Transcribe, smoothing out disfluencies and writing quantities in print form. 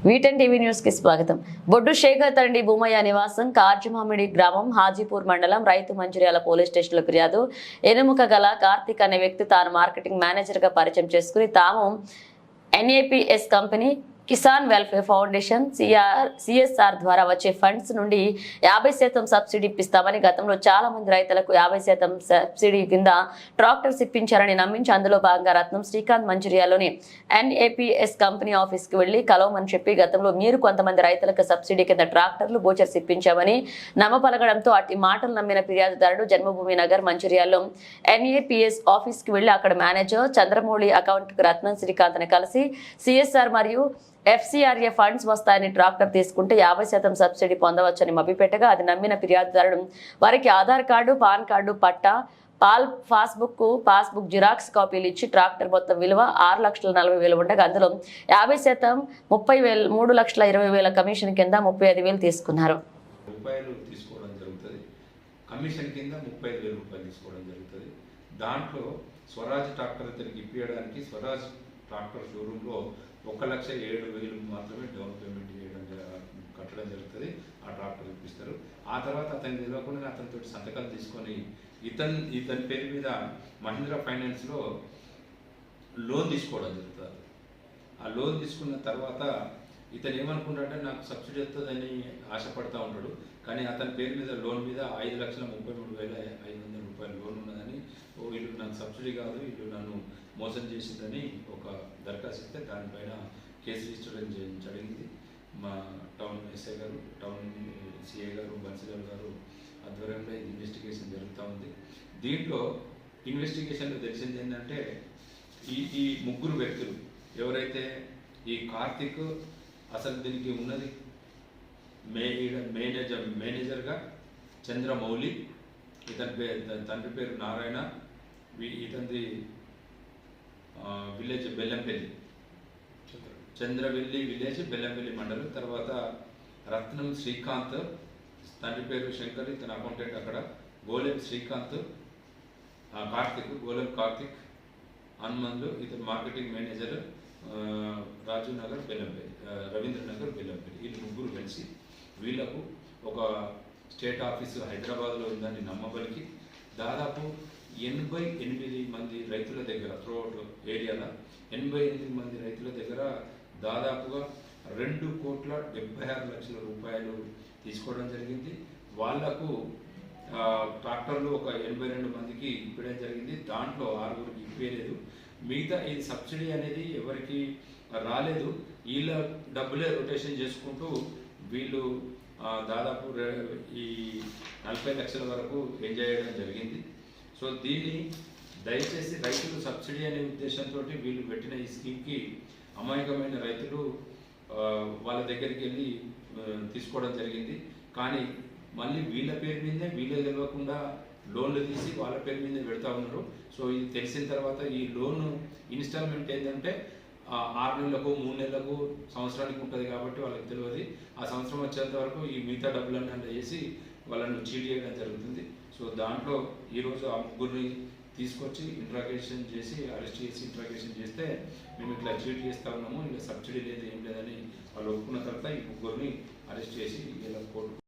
వీటెన్ TV news కి స్వాగతం. బొడ్డు శేఖర్ తండ్రి భూమయ్య నివాసం కార్జమామిడి గ్రామం హాజీపూర్ మండలం రైతు మంచిర్యాల పోలీస్ స్టేషన్లో ఫిర్యాదు. ఎనుముక గల కార్తిక్ అనే వ్యక్తి తాను మార్కెటింగ్ మేనేజర్ గా పరిచయం చేసుకుని తాము NAPS company Kisan welfare foundation CSR ద్వారా వచ్చే ఫండ్స్ నుండి 50% సబ్సిడీ ఇప్పిస్తామని గతంలో చాలా మంది రైతులకు 50% సబ్సిడీ కింద ట్రాక్టర్స్ ఇప్పించారని నమ్మించి అందులో భాగంగా రత్నం శ్రీకాంత్ మంచిర్యాలలోని ఎన్ఏపిఎస్ కంపెనీ ఆఫీస్కి వెళ్లి కలవమని చెప్పి గతంలో మీరు కొంతమంది రైతులకు సబ్సిడీ కింద ట్రాక్టర్లు బోచర్స్ ఇప్పించామని నమ్మపలగడంతో అట్టి మాటలు నమ్మిన ఫిర్యాదుదారుడు జన్మభూమి నగర్ మంచిర్యాలలో ఎన్ఏపిఎస్ ఆఫీస్కి వెళ్లి అక్కడ మేనేజర్ చంద్రమౌళి అకౌంట్ రత్నం శ్రీకాంత్ ని కలిసి సిఎస్ఆర్ మరియు FCRA ఫండ్స్ వస్తాయని ట్రాక్టర్ తీసుకుంటే 50% సబ్సిడీ పొందవచ్చని మభ్యపెట్టగా అది నమ్మిన ఫిర్యాదుదారుడు వారికి ఆధార్ కార్డు, పాన్ కార్డు, పట్టా, పాస్బుక్ జిరాక్స్ కాపీలు ఇచ్చి ట్రాక్టర్ మొత్తం విలువ 6,40,000 ఉండగా అందులో 50% 3,20,000 కమిషన్ కింద 35,000 తీసుకున్నారు. కమిషన్ కింద 35,000 రూపాయలు తీసుకోవడం జరుగుతుంది. దాంట్లో స్వరాజ్ ట్రాక్టర్ ఇతనికి ఇప్పించడానికి స్వరాజ్ ట్రాక్టర్ షోరూంలో 1,07,000 మాత్రమే డౌన్ పేమెంట్ కట్టడం జరుగుతుంది. ఆ ట్రాక్టర్ ఇప్పిస్తారు. ఆ తర్వాత అతనికి తెలియకుండా అతనితో సంతకాలు తీసుకొని ఇతని పేరు మీద మహీంద్రా ఫైనాన్స్లో లోన్ తీసుకోవడం జరుగుతుంది. ఆ లోన్ తీసుకున్న తర్వాత ఇతను ఏమనుకుంటాడంటే నాకు సబ్సిడీ వస్తుందని ఆశపడుతూ ఉంటాడు. కానీ అతని పేరు మీద లోన్ మీద 5,33,500 రూపాయలు లోన్ ఉన్నదని, వీళ్ళు నాకు సబ్సిడీ కాదు, వీళ్ళు నన్ను మోసం చేసిందని ఒక దరఖాస్తు ఇస్తే దానిపైన కేసు రిజిస్టర్ జరిగింది. మా టౌన్ ఎస్ఐ గారు, టౌన్ సిఐ గారు, బన్సిలాల్ గారు ఆధ్వర్యంలో ఇన్వెస్టిగేషన్ జరుగుతూ ఉంది. దీంట్లో ఇన్వెస్టిగేషన్లో తెలిసింది ఏంటంటే ఈ ముగ్గురు వ్యక్తులు ఎవరైతే ఈ కార్తిక్ అసలు దీనికి ఉన్నది మేనేజర్గా చంద్రమౌళి, తండ్రి పేరు నారాయణ, ఇతనిది విలేజ్ బెల్లంపల్లి, చంద్రవెల్లి విలేజ్ బెల్లంపల్లి మండలం. తర్వాత రత్నం శ్రీకాంత్, తండ్రి పేరు శంకర్, ఇతను అకౌంటెంట్ అక్కడ. గోలెం శ్రీకాంత్, గోలెం కార్తిక్ హనుమంతు, ఇతను మార్కెటింగ్ మేనేజర్ రాజు నగర్ బెల్లంపల్లి, రవీంద్ర నగర్ బెల్లంపల్లి. వీళ్ళు ముగ్గురు కలిసి వీళ్లకు ఒక స్టేట్ ఆఫీసు హైదరాబాద్లో ఉందని నమ్మబలికి దాదాపు 88 మంది రైతుల దగ్గర త్రూఅవుట్ ఏరియాలో 88 మంది రైతుల దగ్గర దాదాపుగా 2,76,00,000 రూపాయలు తీసుకోవడం జరిగింది. వాళ్లకు ట్రాక్టర్లు ఒక 82 మందికి ఇప్పడం జరిగింది. దాంట్లో 6గురికి ఇప్పలేదు. మిగతా ఈ సబ్సిడీ అనేది ఎవరికి రాలేదు. వీళ్ళ డబ్బులే రొటేషన్ చేసుకుంటూ వీళ్ళు దాదాపు ఈ 40 లక్షల వరకు ఎంజాయ్ చేయడం జరిగింది. సో దీన్ని దయచేసి రైతులు సబ్సిడీ అనే ఉద్దేశంతో వీళ్ళు పెట్టిన ఈ స్కీమ్కి అమాయకమైన రైతులు వాళ్ళ దగ్గరికి వెళ్ళి తీసుకోవడం జరిగింది. కానీ మళ్ళీ వీళ్ళ పేరు మీదే వీళ్ళే తెలియకుండా లోన్లు తీసి వాళ్ళ పేరు మీదే పెడతా ఉన్నారు. సో ఇది తెలిసిన తర్వాత ఈ లోన్ ఇన్స్టాల్మెంట్ ఏంటంటే 6 నెలలకు 3 నెలలకు సంవత్సరానికి ఉంటుంది కాబట్టి వాళ్ళకి తెలియదు. ఆ సంవత్సరం వచ్చేంత వరకు ఈ మిగతా డబ్బులన్నీ అంత చేసి వాళ్ళను చీట్ చేయడం జరుగుతుంది. సో దాంట్లో ఈరోజు ఆ ముగ్గురిని తీసుకొచ్చి ఇంట్రాగేషన్ చేసి అరెస్ట్ చేసి ఇంట్రాగేషన్ చేస్తే మేము ఇట్లా చీట్ చేస్తూ ఉన్నాము, ఇంకా సబ్సిడీ లేదు ఏం లేదని వాళ్ళు ఒప్పుకున్న తర్వాత ఈ ముగ్గురిని అరెస్ట్ చేసి ఇలా కోర్టు